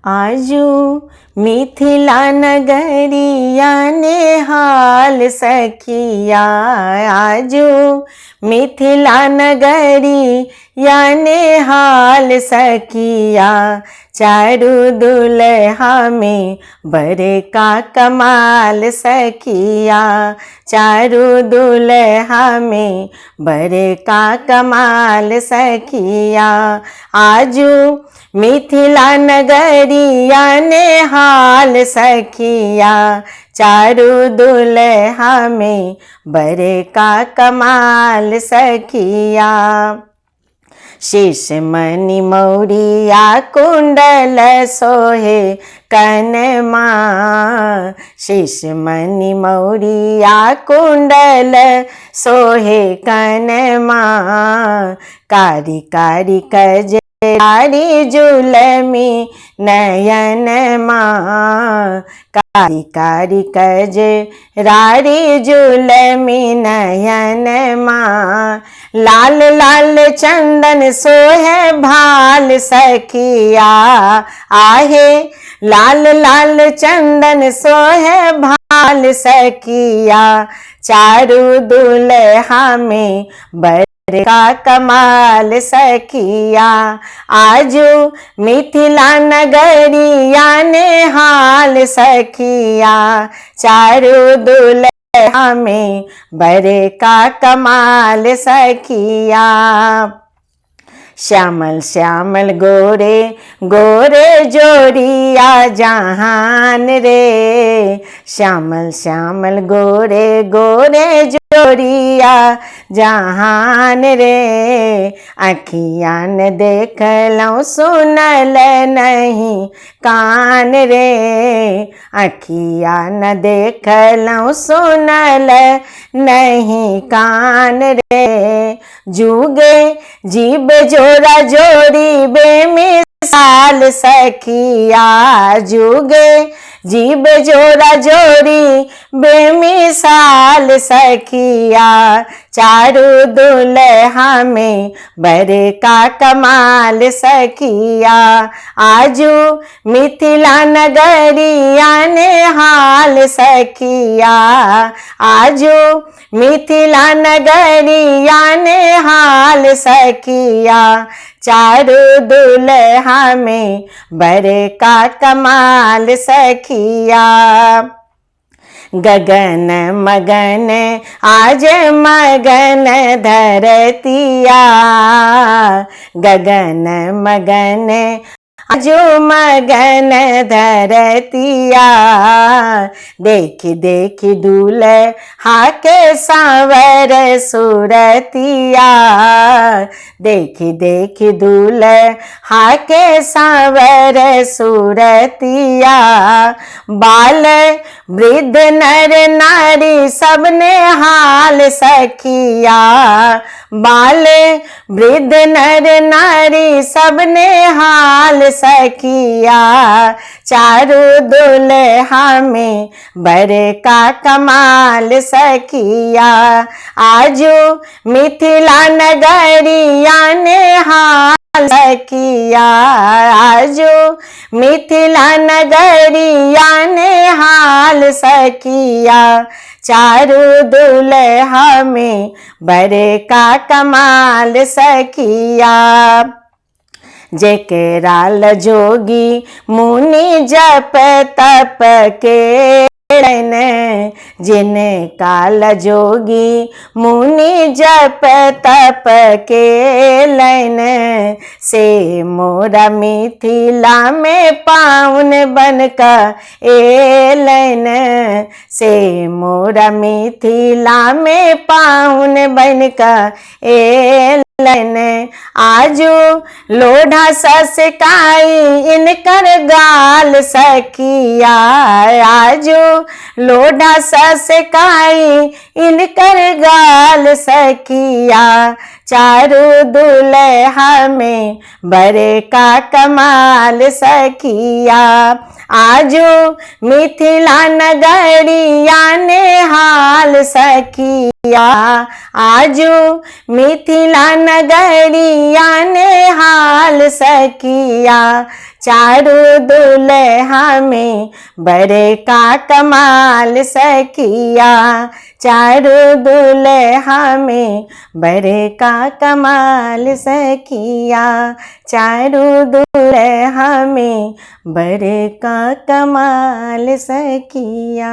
आजू मिथिला नगरिया ने हाल सखिया, आजू मिथिला नगरिया ने हाल सखिया। चारू दुल्हा में बड़े का कमाल सखिया, चारू दुल्हा में बड़े का कमाल सखिया। आजू मिथिला नगरिया ने हाल सखिया, चारू दुल्हा में बड़े का कमाल सखिया। शीश मणि मौरिया कुंडल सोहे कनमा, शीश मणि मौरिया कुंडल सोहे कनमा। कारी कारी कजरारी जुलमी नयन माँ, कारी कारी कजरारी जुलमी नयन माँ। लाल लाल चंदन सोहे भाल सखिया, आहे लाल लाल चंदन सोहे भाल सखिया। चारू दुल्हा में बड़े का कमाल सखिया, आजू मिथिला नगरिया ने हाल सखिया। चारू दुल्हा में बड़े का कमाल सखिया। श्यामल श्यामल गोरे गोरे जोड़िया जहान रे, श्यामल श्यामल गोरे गोरे जोड़िया जहान रे। अखियान देखलौं सुनल नहीं कान रे, अखियान देखलौं सुनल नहीं कान रे। जुगे जीव जोड़ा जोड़ी बेमिसाल सखिया, जुगे जीव जोड़ा जोड़ी बेमिसाल सखिया। चारू दुल्हा में बड़े का कमाल सखिया, आजू मिथिला नगरिया ने हाल सखिया। आजू मिथिला नगरिया ने हाल सखिया। चारू दुल्हा में बड़े का कमाल सखिया। गगन मगन आज मगन धरतिया, गगन मगन आजो मगन धरतिया। देखी देखी दूल्हा के सांवर सूरतिया, देखी देखी दूल्हा के सांवर सूरतिया। बाल वृद्ध नर नारी सबने हाल सखिया, बाल वृद्ध नर नारी सबने हाल सखिया। चारू दुल्हा में बड़े का कमाल सखिया, आजू मिथिला नगरिया ने हाल सखिया। आजू मिथिला नगरिया ने हाल सखिया। चारू दुल्हा में बड़े का कमाल सखिया। जेकराल जोगी मुनि जप तप के जिन काल जोगी मुनि जप तप के लैन। से मोरा मिथिला में पावन बनका एलन, से मोरा मिथिला में पावन बनका एलन। आजू लोढ़ा ससकाई इनकर गाल सखिया, आजू लोढ़ा ससकाई इनकर गाल सखिया। चारू दुल्हा में बड़े का कमाल सखिया, आजू मिथिला नगरिया ने हाल सखिया, आजू मिथिला नगरिया ने हाल सखिया, चारू दुल्हा में बड़े का कमाल सखिया, चारू दुल्हा में बड़े का कमाल सखिया, चारू दुल्हा में बड़े का कमाल सखिया।